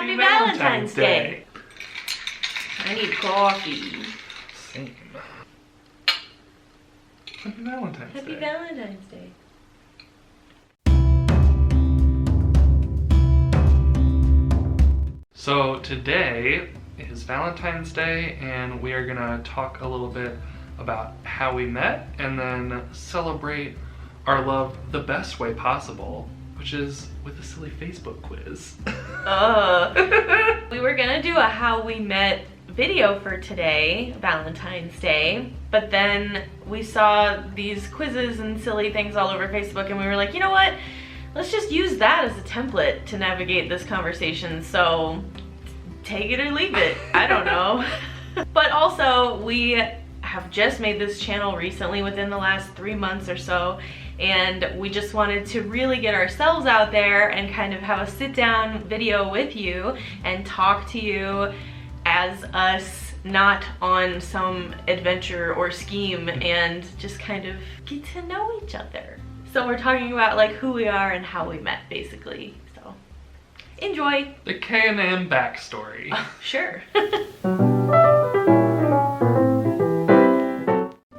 Happy Valentine's Day. I need coffee. Same. Happy Valentine's Day. Happy Valentine's Day. So today is Valentine's Day, and we are gonna talk a little bit about how we met and then celebrate our love the best way possible, which is with a silly Facebook quiz. We were gonna do a how we met video for today, Valentine's Day, but then we saw these quizzes and silly things all over Facebook, and we were like, you know what? Let's just use that as a template to navigate this conversation, so take it or leave it. I don't know. But also, we have just made this channel recently within the last 3 months or so, and we just wanted to really get ourselves out there and kind of have a sit-down video with you and talk to you as us, not on some adventure or scheme, and just kind of get to know each other. So we're talking about like who we are and how we met, basically. So enjoy. The K&M backstory. Sure.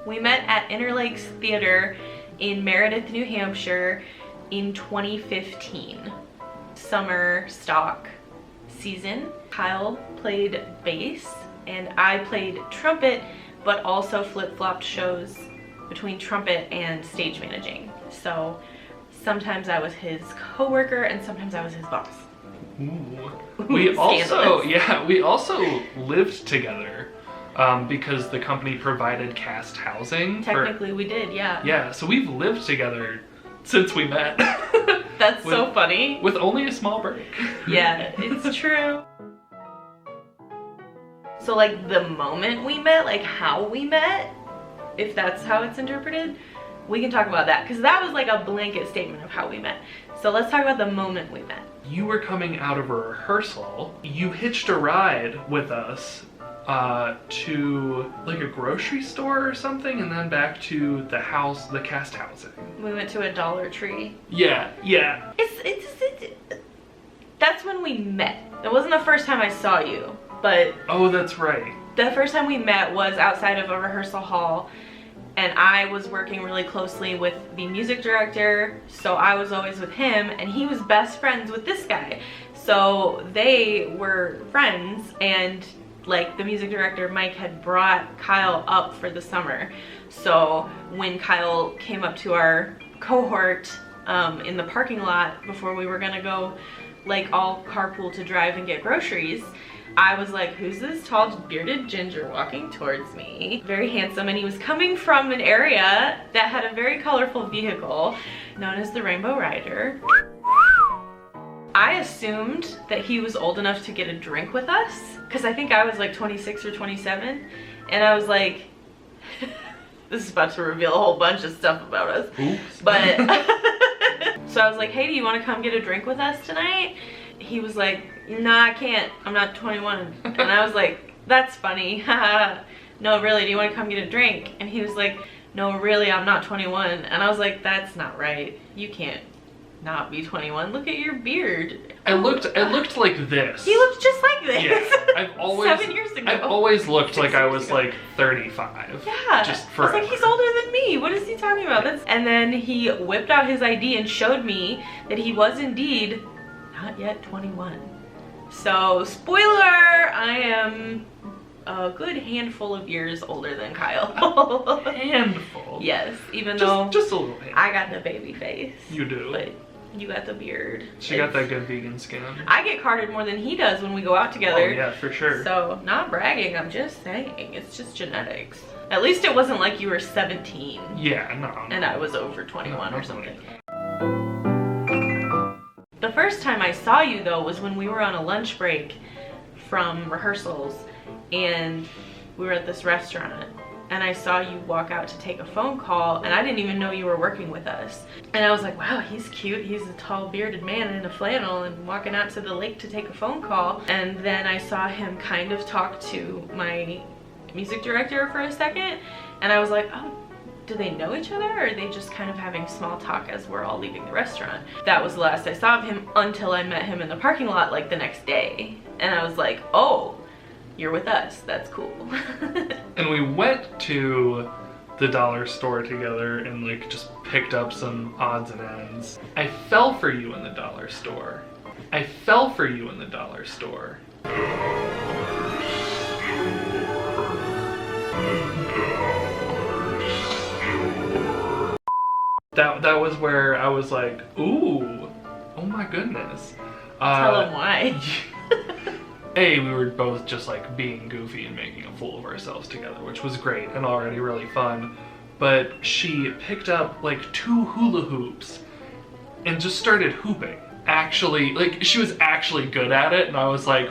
We met at Interlakes Theater in Meredith, New Hampshire in 2015. Summer stock season. Kyle played bass and I played trumpet, but also flip-flopped shows between trumpet and stage managing. So sometimes I was his co-worker and sometimes I was his boss. Ooh. We also lived together because the company provided cast housing. Technically we did, yeah. Yeah, so we've lived together since we met. That's so funny. With only a small break. Yeah, it's true. So like the moment we met, like how we met, if that's how it's interpreted, we can talk about that, because that was like a blanket statement of how we met. So let's talk about the moment we met. You were coming out of a rehearsal. You hitched a ride with us to like a grocery store or something, and then back to the house, the cast housing. We went to a Dollar Tree. Yeah. That's when we met. It wasn't the first time I saw you, but... Oh, that's right. The first time we met was outside of a rehearsal hall, and I was working really closely with the music director, so I was always with him, and he was best friends with this guy. So they were friends, and like the music director, Mike, had brought Kyle up for the summer. So when Kyle came up to our cohort in the parking lot before we were gonna go like all carpool to drive and get groceries, I was like, who's this tall bearded ginger walking towards me? Very handsome, and he was coming from an area that had a very colorful vehicle known as the Rainbow Rider. I assumed that he was old enough to get a drink with us, because I think I was like 26 or 27, and I was like, this is about to reveal a whole bunch of stuff about us. Oops. But so I was like, hey, do you want to come get a drink with us tonight? He was like, nah, I can't, I'm not 21. And I was like, that's funny. No, really, do you want to come get a drink? And he was like, no, really, I'm not 21. And I was like, that's not right. You can't not be 21. Look at your beard. It looked like this. He looked just like this. Yeah, 7 years ago. I've always looked like I was like 35. Yeah. Just forever. I was like, he's older than me. What is he talking about? And then he whipped out his ID and showed me that he was indeed not yet 21. So, spoiler, I am a good handful of years older than Kyle. A handful? Yes, even though just a little handful. I got the baby face. You do. But you got the beard. She got that good vegan skin. I get carded more than he does when we go out together. Oh yeah, for sure. So, not bragging, I'm just saying. It's just genetics. At least it wasn't like you were 17. Yeah, no. And I was over 21 or something. Like the first time I saw you though was when we were on a lunch break from rehearsals, and we were at this restaurant, and I saw you walk out to take a phone call, and I didn't even know you were working with us. And I was like, wow, he's cute. He's a tall bearded man in a flannel and walking out to the lake to take a phone call. And then I saw him kind of talk to my music director for a second, and I was like, oh, do they know each other, or are they just kind of having small talk as we're all leaving the restaurant? That was the last I saw of him until I met him in the parking lot like the next day. And I was like, oh, you're with us. That's cool. And we went to the dollar store together and like just picked up some odds and ends. I fell for you in the dollar store. I fell for you in the dollar store. That was where I was like, ooh, oh my goodness. Tell him why. A, we were both just like being goofy and making a fool of ourselves together, which was great and already really fun. But she picked up like 2 hula hoops and just started hooping. Actually, like she was actually good at it, and I was like,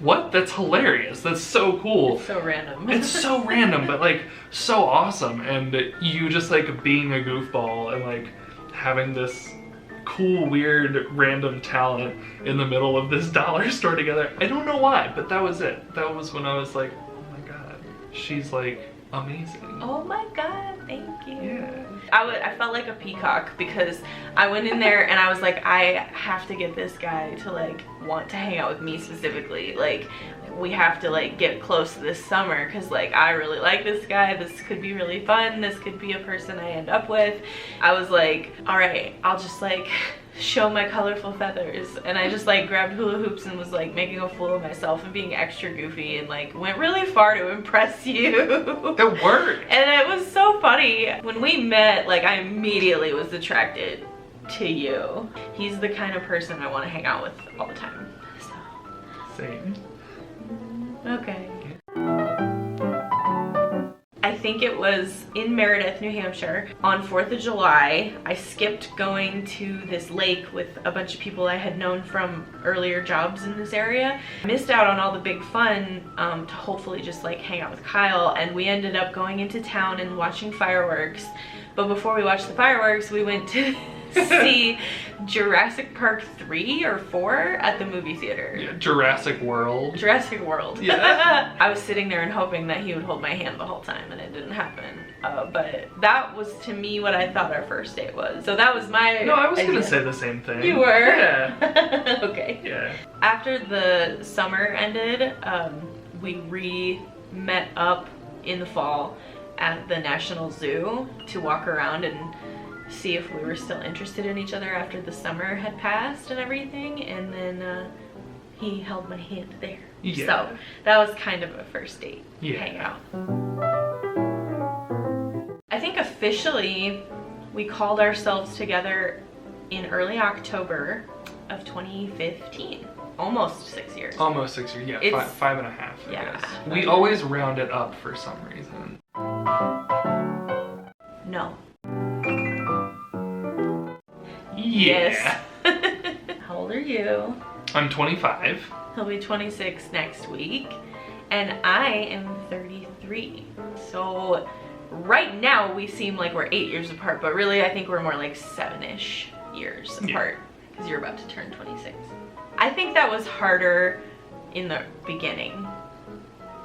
what? That's hilarious. That's so cool. It's so random. It's so random, but like so awesome. And you just like being a goofball and like having this cool, weird, random talent in the middle of this dollar store together. I don't know why, but that was it. That was when I was like, oh my god, she's like amazing. Oh my god, thank you. Yeah. I felt like a peacock because I went in there and I was like, I have to get this guy to like want to hang out with me specifically. Like, we have to like get close this summer because like I really like this guy. This could be really fun. This could be a person I end up with. I was like, all right, I'll just like show my colorful feathers. And I just like grabbed hula hoops and was like making a fool of myself and being extra goofy and like went really far to impress you. It worked. And it was so funny. When we met, like I immediately was attracted to you. He's the kind of person I want to hang out with all the time. So. Same. Okay. I think it was in Meredith, New Hampshire, on 4th of July. I skipped going to this lake with a bunch of people I had known from earlier jobs in this area. I missed out on all the big fun to hopefully just like hang out with Kyle, and we ended up going into town and watching fireworks. But before we watched the fireworks, we went to see Jurassic Park 3 or 4 at the movie theater. Yeah, Jurassic World. Jurassic World. Yeah. I was sitting there and hoping that he would hold my hand the whole time, and it didn't happen. But that was to me what I thought our first date was. So that was my No, I was idea. gonna say the same thing. You were? Yeah. Okay. Yeah. After the summer ended, we met up in the fall at the National Zoo to walk around and see if we were still interested in each other after the summer had passed and everything. And then he held my hand there. Yeah. So that was kind of a first date hangout. I think officially we called ourselves together in early October of 2015. Almost 6 years. Almost 6 years. Yeah, It's- 5.5. I yeah. guess. We always round it up for some reason. No. Yeah. Yes. How old are you? I'm 25. He'll be 26 next week. And I am 33. So right now we seem like we're 8 years apart, but really I think we're more like 7-ish years apart because you're about to turn 26. I think that was harder in the beginning.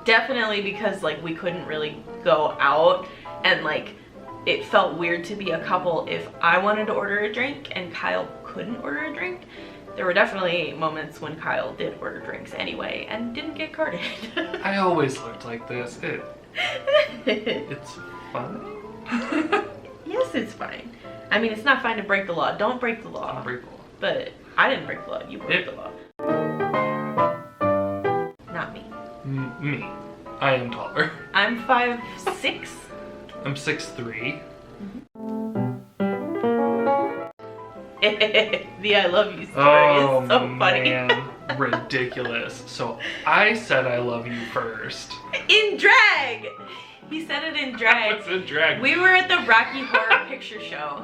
Definitely because like we couldn't really go out, and like it felt weird to be a couple if I wanted to order a drink and Kyle couldn't order a drink. There were definitely moments when Kyle did order drinks anyway and didn't get carded. I always looked like this. It's fine. Yes, it's fine. I mean, it's not fine to break the law. Don't break the law. Don't break the law. But I didn't break the law. You broke the law. Not me. Me. I am taller. I'm 5'6". I'm 6'3". The I love you story is so funny. Man. Ridiculous. So I said I love you first. In drag! He said it in drag. What's in drag? We were at the Rocky Horror Picture Show.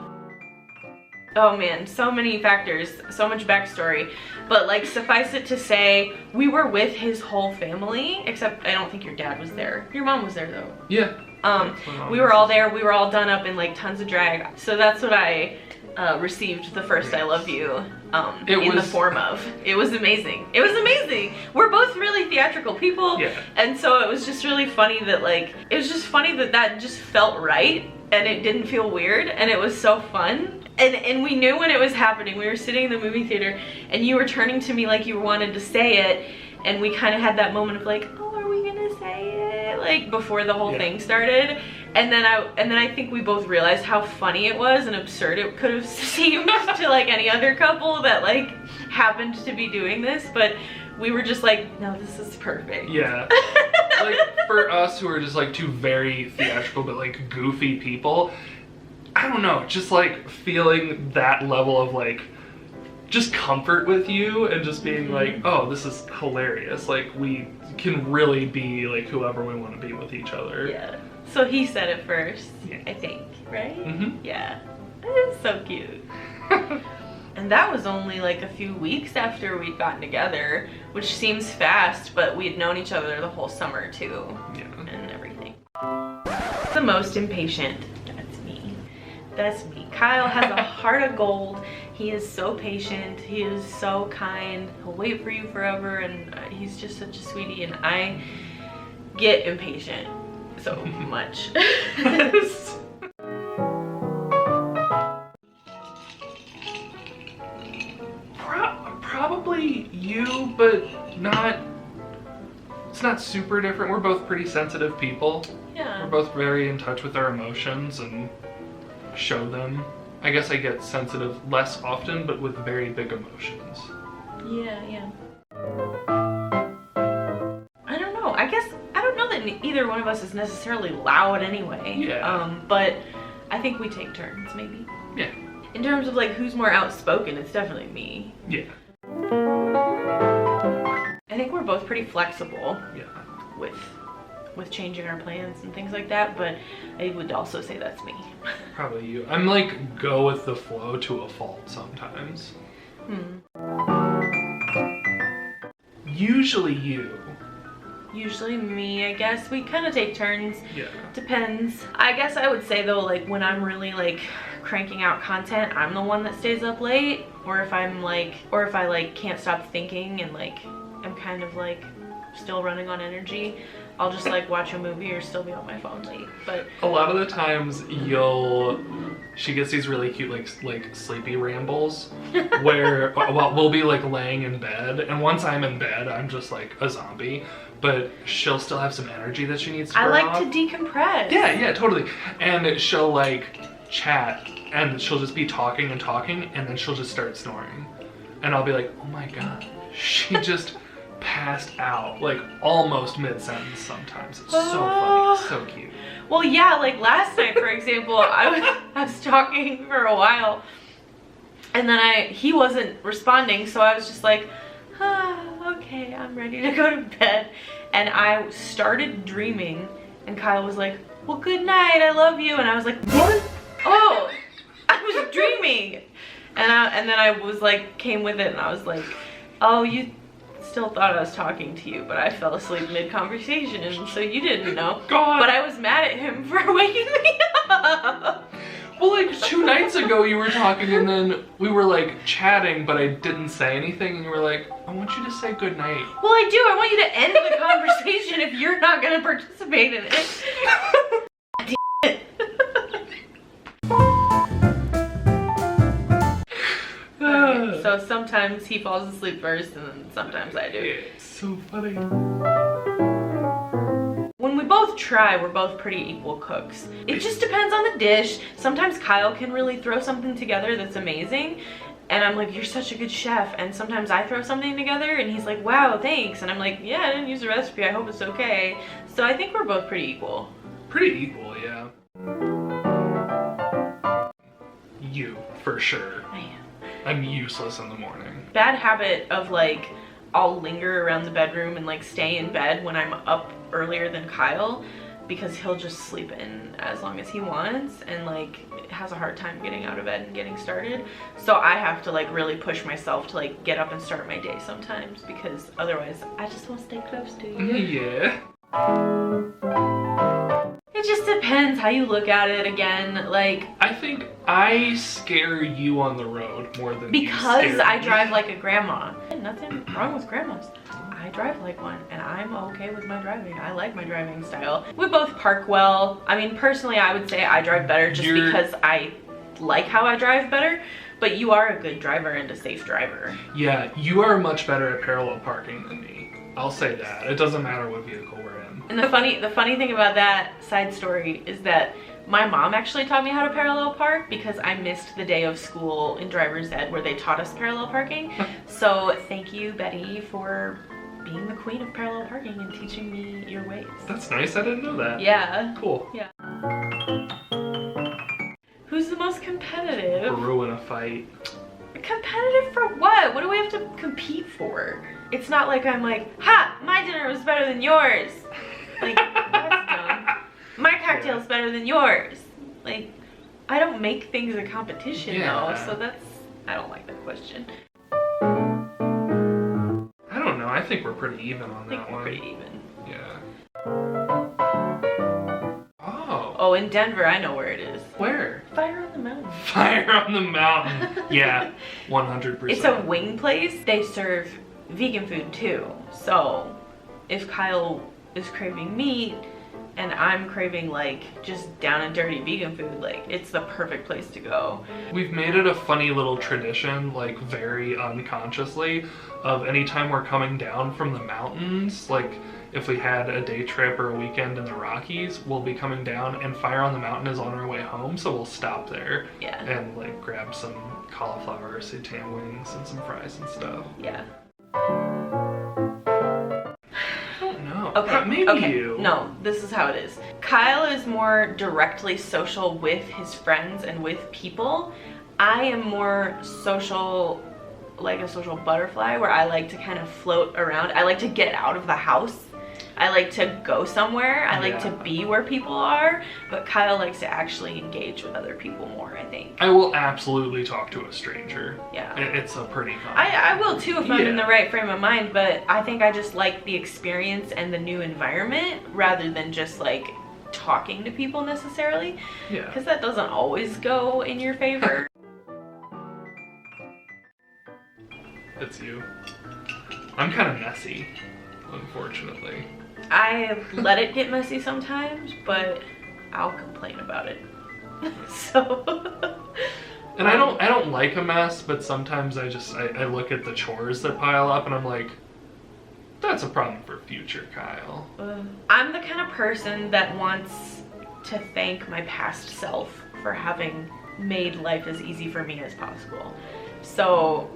Oh man, so many factors, so much backstory. But like, suffice it to say, we were with his whole family, except I don't think your dad was there. Your mom was there though. Yeah. We were all there, we were all done up in like tons of drag. So that's what I received the first I love you in the form of. It was amazing. It was amazing. We're both really theatrical people. Yeah. And so it was just really funny that like, it was just funny that that just felt right and it didn't feel weird and it was so fun. And we knew when it was happening. We were sitting in the movie theater and you were turning to me like you wanted to say it, and we kind of had that moment of like, oh, are we gonna say it? Like before the whole thing started. And then I think we both realized how funny it was and absurd it could have seemed to like any other couple that like happened to be doing this, but we were just like, no, this is perfect. Yeah. Like for us who are just like two very theatrical but like goofy people, I don't know, just like feeling that level of like just comfort with you and just being like, oh, this is hilarious. Like we can really be like whoever we want to be with each other. Yeah. So he said it first, I think, right? Mm-hmm. Yeah. It's so cute. And that was only like a few weeks after we'd gotten together, which seems fast, but we had known each other the whole summer too. Yeah. And everything. The most impatient. That's me. That's me. Kyle has a heart of gold. He is so patient. He is so kind. He'll wait for you forever, and he's just such a sweetie, and I get impatient so much. Probably you, but not, it's not super different. We're both pretty sensitive people. Yeah. We're both very in touch with our emotions and show them. I guess I get sensitive less often, but with very big emotions. Yeah. I don't know. I guess, I don't know that either one of us is necessarily loud anyway. Yeah. But I think we take turns, maybe. Yeah. In terms of like who's more outspoken, it's definitely me. Yeah. I think we're both pretty flexible. Yeah. With changing our plans and things like that, but I would also say that's me. Probably you. I'm like go with the flow to a fault sometimes. Usually you. Usually me, I guess. We kind of take turns. Yeah. Depends. I guess I would say though, like when I'm really like cranking out content, I'm the one that stays up late, or if I like can't stop thinking and like I'm kind of like still running on energy, I'll just like watch a movie or still be on my phone late. But a lot of the times she gets these really cute like sleepy rambles where we'll be like laying in bed, and once I'm in bed I'm just like a zombie, but she'll still have some energy that she needs to burn I like off. to decompress. Yeah, totally. And she'll like chat and she'll just be talking, and then she'll just start snoring. And I'll be like, oh my god, she just passed out, like almost mid-sentence sometimes. It's so funny, it's so cute. Well, yeah, like last night, for example, I was talking for a while, and then he wasn't responding, so I was just like, okay, I'm ready to go to bed. And I started dreaming, and Kyle was like, well, good night, I love you. And I was like, what? Oh, I was dreaming. And then I was like, came with it, and I was like, oh, you still thought I was talking to you, but I fell asleep mid-conversation, and so you didn't know. God. But I was mad at him for waking me up. Well, like 2 nights ago you were talking, and then we were like chatting, but I didn't say anything, and you were like, I want you to say goodnight. Well, I do. I want you to end the conversation if you're not going to participate in it. Damn it. Okay, so sometimes he falls asleep first, and then sometimes I do. It's so funny. When we both try, we're both pretty equal cooks. It just depends on the dish. Sometimes Kyle can really throw something together that's amazing, and I'm like, you're such a good chef. And sometimes I throw something together and he's like, wow, thanks. And I'm like, yeah, I didn't use the recipe, I hope it's okay. So I think we're both pretty equal. Pretty equal, yeah. You, for sure. I am. I'm useless in the morning. Bad habit of like, I'll linger around the bedroom and like stay in bed when I'm up earlier than Kyle, because he'll just sleep in as long as he wants and like has a hard time getting out of bed and getting started. So I have to like really push myself to like get up and start my day sometimes, because otherwise I just won't stay close to you. Yeah. It just depends how you look at it again. Like, I think I scare you on the road more than because you scare I me. drive like a grandma. again, nothing wrong with grandmas. I drive like one, and I'm okay with my driving. I like my driving style. We both park well. I mean, personally, I would say I drive better just because I like how I drive better, but you are a good driver and a safe driver. Yeah, you are much better at parallel parking than me. I'll say that. It doesn't matter what vehicle we're in. And the funny thing about that side story is that my mom actually taught me how to parallel park because I missed the day of school in driver's ed where they taught us parallel parking. So thank you, Betty, for being the queen of parallel parking and teaching me your ways. That's nice. I didn't know that. Yeah. Cool. Yeah. Who's the most competitive? Ruin a fight. Competitive for what? What do we have to compete for? It's not like I'm like, ha, my dinner was better than yours. Like, that's dumb. My cocktail's better than yours. Like, I don't make things a competition though, so that's, I don't like that question. I don't know, I think we're pretty even on that one. We're pretty even. Yeah. Oh. Oh, in Denver, I know where it is. Where? Fire on the Mountain. Fire on the Mountain. Yeah, 100%. It's a wing place. They serve vegan food too. So if Kyle is craving meat and I'm craving like just down and dirty vegan food, like it's the perfect place to go. We've made it a funny little tradition, like very unconsciously, of anytime we're coming down from the mountains, like if we had a day trip or a weekend in the Rockies, we'll be coming down and Fire on the Mountain is on our way home, so we'll stop there and like grab some cauliflower seitan wings and some fries and stuff. Yeah. Okay, maybe you. No, this is how it is. Kyle is more directly social with his friends and with people. I am more social, like a social butterfly, where I like to kind of float around. I like to get out of the house. I like to go somewhere. I like to be where people are, but Kyle likes to actually engage with other people more, I think. I will absolutely talk to a stranger. Yeah. It's a pretty common. I will too if I'm in the right frame of mind, but I think I just like the experience and the new environment rather than just like talking to people necessarily. Yeah. Because that doesn't always go in your favor. It's you. I'm kind of messy, unfortunately. I let it get messy sometimes, but I'll complain about it. So. And I don't like a mess, but sometimes I look at the chores that pile up and I'm like, that's a problem for future Kyle. I'm the kind of person that wants to thank my past self for having made life as easy for me as possible. So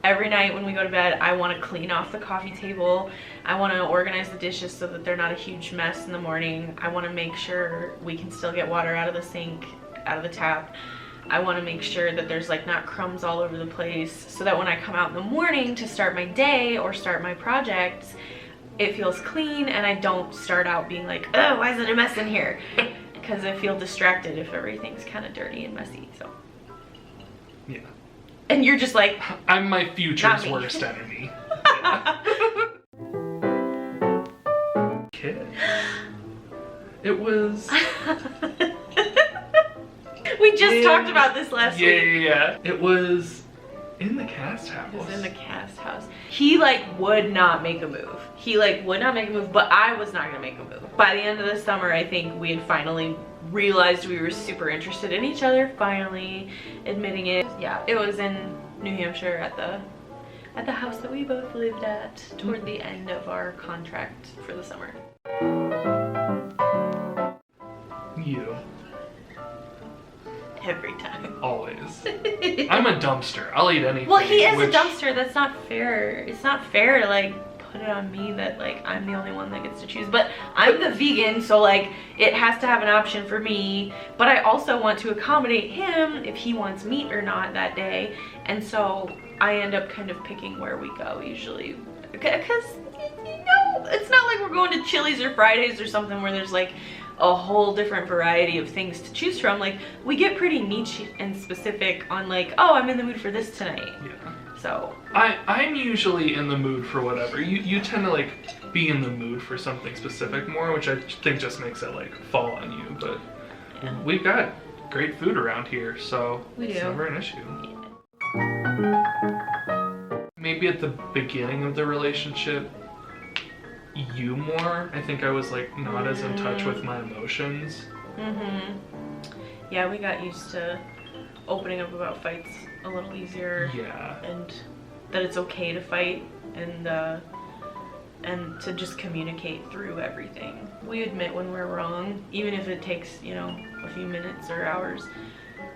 every night when we go to bed, I want to clean off the coffee table. I want to organize the dishes so that they're not a huge mess in the morning. I want to make sure we can still get water out of the sink, out of the tap. I want to make sure that there's like not crumbs all over the place so that when I come out in the morning to start my day or start my projects, it feels clean and I don't start out being like, oh, why is it a mess in here? Because I feel distracted if everything's kind of dirty and messy, so. Yeah. And you're just like, I'm my future's worst enemy. Kid. It was. We just talked about this last week. Yeah. It was in the cast house. It was in the cast house. He like would not make a move. But I was not gonna make a move. By the end of the summer, I think we had finally realized we were super interested in each other, finally admitting it. Yeah, it was in New Hampshire at the house that we both lived at toward the end of our contract for the summer. You. Every time. Always. I'm a dumpster. I'll eat anything. Well, he is a dumpster. That's not fair. It's not fair to like put it on me that like I'm the only one that gets to choose. But I'm the vegan, so like it has to have an option for me. But I also want to accommodate him if he wants meat or not that day. And so I end up kind of picking where we go usually. Because, you know, it's not like we're going to Chili's or Fridays or something where there's like a whole different variety of things to choose from. Like, we get pretty niche and specific on like, oh, I'm in the mood for this tonight. Yeah. So I'm usually in the mood for whatever. You tend to like be in the mood for something specific more, which I think just makes it like fall on you. But we've got great food around here, so it's never an issue. maybe at the beginning of the relationship, you more. I think I was like not as in touch with my emotions. Yeah, we got used to opening up about fights a little easier. Yeah. And that it's okay to fight, and to just communicate through everything. We admit when we're wrong, even if it takes, you know, a few minutes or hours.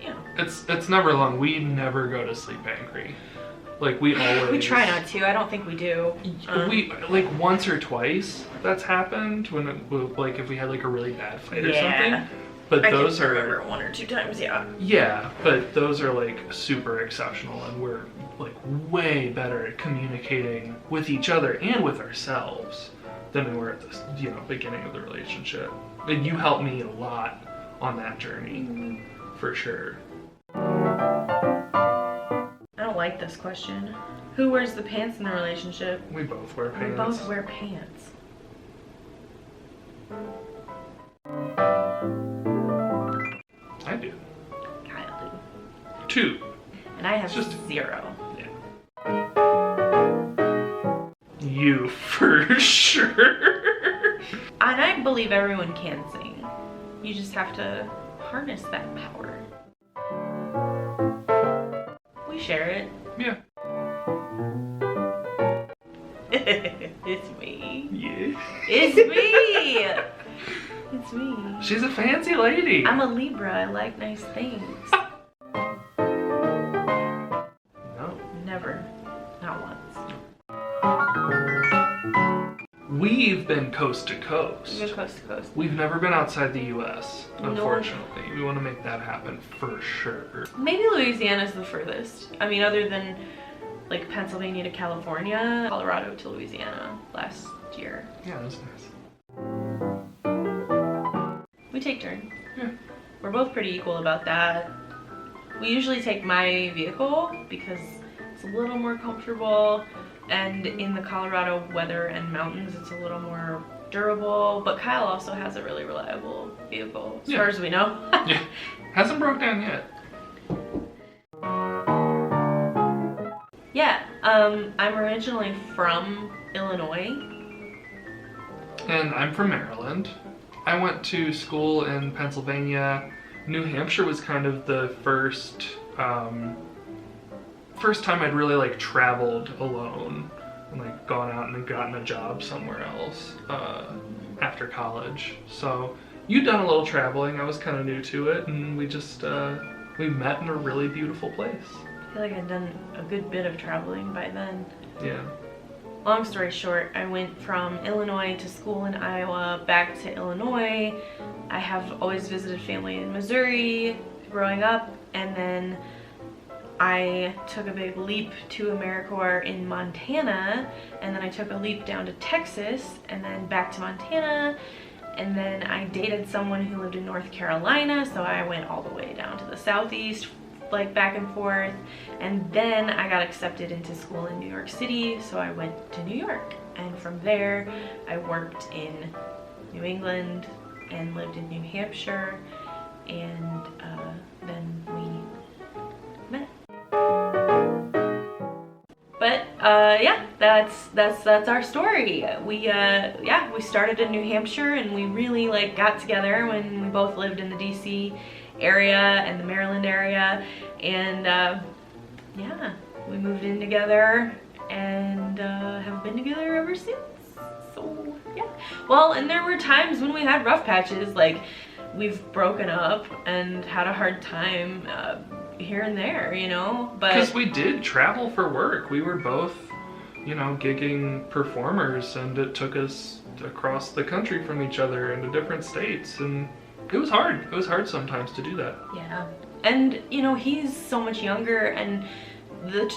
Yeah. It's never long. We never go to sleep angry. Like we always. We try not to. I don't think we do. We like once or twice that's happened when like if we had like a really bad fight or something. But those are remember 1 or 2 times. Yeah. Yeah, but those are like super exceptional, and we're like way better at communicating with each other and with ourselves than we were at the beginning of the relationship. And you helped me a lot on that journey, for sure. I don't like this question. Who wears the pants in the relationship? We both wear pants. We both wear pants. I do. Kyle do. 2. And I have Just 0. Yeah. You for sure. And I believe everyone can sing. You just have to harness that power. We share it. Yeah. It's me. Yeah. It's me. It's me. She's a fancy lady. I'm a Libra. I like nice things. No. Never. Not once. We've been coast to coast. We go coast to coast. We've never been outside the U.S., No. unfortunately. We want to make that happen for sure. Maybe Louisiana's the furthest. I mean, other than like Pennsylvania to California, Colorado to Louisiana last year. Yeah, that's nice. We take turns. Yeah. We're both pretty equal about that. We usually take my vehicle because it's a little more comfortable, and in the Colorado weather and mountains it's a little more durable, but Kyle also has a really reliable vehicle as far as we know. Yeah. Hasn't broke down yet. Yeah, I'm originally from Illinois. And I'm from Maryland. I went to school in Pennsylvania. New Hampshire was kind of the first time I'd really like traveled alone and like gone out and gotten a job somewhere else after college. So you'd done a little traveling. I was kind of new to it, and we just we met in a really beautiful place. I feel like I'd done a good bit of traveling by then. Yeah. Long story short, I went from Illinois to school in Iowa, back to Illinois. I have always visited family in Missouri growing up, and then I took a big leap to AmeriCorps in Montana, and then I took a leap down to Texas, and then back to Montana, and then I dated someone who lived in North Carolina, so I went all the way down to the southeast, like back and forth, and then I got accepted into school in New York City, so I went to New York, and from there I worked in New England and lived in New Hampshire, and then we met. But yeah, that's our story. We started in New Hampshire, and we really like got together when we both lived in the DC area and the Maryland area, and yeah, we moved in together and have been together ever since. So yeah, well, and there were times when we had rough patches, like we've broken up and had a hard time here and there, you know, but because we did travel for work. We were both, you know, gigging performers, and it took us across the country from each other into different states, and it was hard. It was hard sometimes to do that. Yeah. And, you know, he's so much younger, and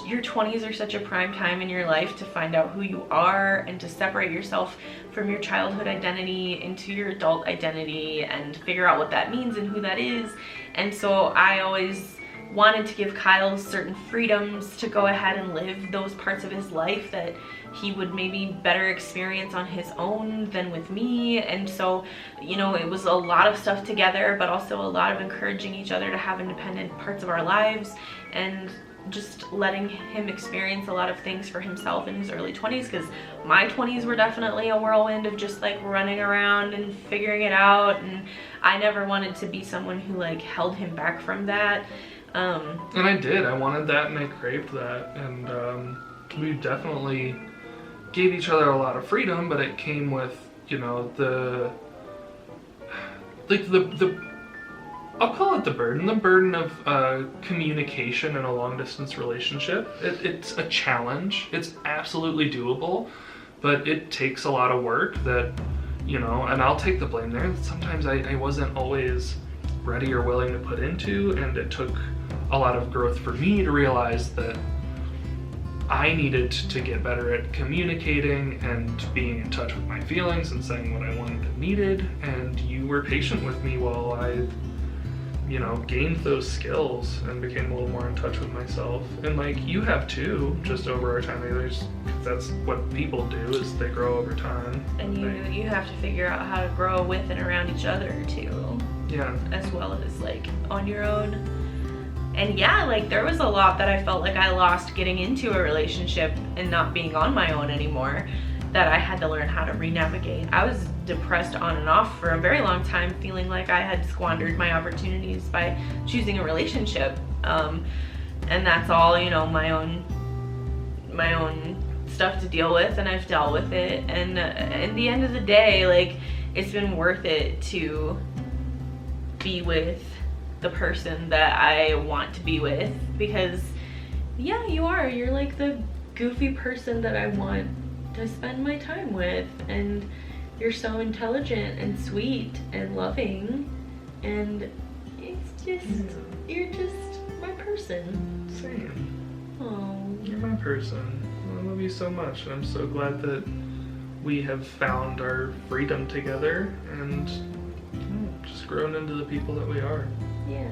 your 20s are such a prime time in your life to find out who you are and to separate yourself from your childhood identity into your adult identity and figure out what that means and who that is. And so I always wanted to give Kyle certain freedoms to go ahead and live those parts of his life that he would maybe better experience on his own than with me. And so, you know, it was a lot of stuff together, but also a lot of encouraging each other to have independent parts of our lives. And just letting him experience a lot of things for himself in his early 20s, because my 20s were definitely a whirlwind of just like running around and figuring it out, and I never wanted to be someone who like held him back from that. And I did. I wanted that and I craved that, and we definitely gave each other a lot of freedom, but it came with, you know, the I'll call it the burden of communication in a long distance relationship. It's a challenge. It's absolutely doable, but it takes a lot of work that, you know, and I'll take the blame there. Sometimes I wasn't always ready or willing to put into, and it took a lot of growth for me to realize that I needed to get better at communicating and being in touch with my feelings and saying what I wanted and needed, and you were patient with me while I, you know, gained those skills and became a little more in touch with myself. And like, you have too, just over our time together. That's what people do, is they grow over time. And you have to figure out how to grow with and around each other too. Yeah. As well as like on your own. And yeah, like there was a lot that I felt like I lost getting into a relationship and not being on my own anymore, that I had to learn how to re-navigate. I was depressed on and off for a very long time, feeling like I had squandered my opportunities by choosing a relationship. And that's all, you know, my own stuff to deal with, and I've dealt with it. And at the end of the day, like, it's been worth it to be with the person that I want to be with, because yeah, you're like the goofy person that I want to spend my time with, and you're so intelligent and sweet and loving, and it's just, you're just my person. Same. Oh, You're my person. I love you so much, and I'm so glad that we have found our freedom together and just grown into the people that we are. yeah.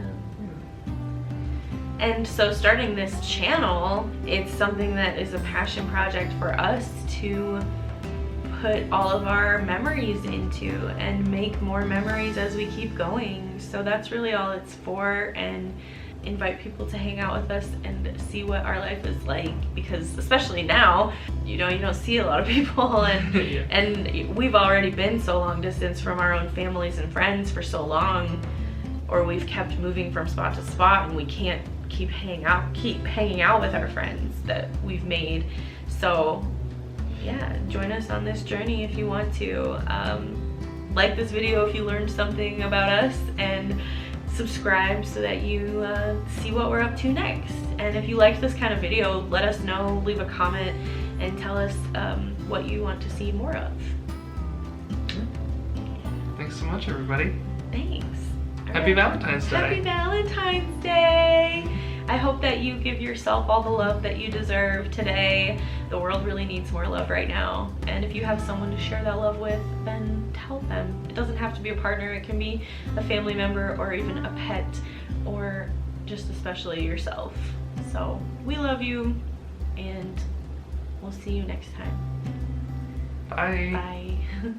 And so starting this channel, it's something that is a passion project for us to put all of our memories into and make more memories as we keep going. So that's really all it's for, and invite people to hang out with us and see what our life is like, because especially now, you know, you don't see a lot of people, and Yeah. and we've already been so long distance from our own families and friends for so long, or we've kept moving from spot to spot, and we can't keep hanging out with our friends that we've made. So yeah, join us on this journey if you want to. Like this video if you learned something about us, and subscribe so that you see what we're up to next. And if you liked this kind of video, let us know, leave a comment, and tell us what you want to see more of. Thanks so much, everybody. Thanks. Happy Valentine's Day. Happy Valentine's Day. I hope that you give yourself all the love that you deserve today. The world really needs more love right now. And if you have someone to share that love with, then tell them. It doesn't have to be a partner. It can be a family member, or even a pet, or just especially yourself. So we love you, and we'll see you next time. Bye. Bye.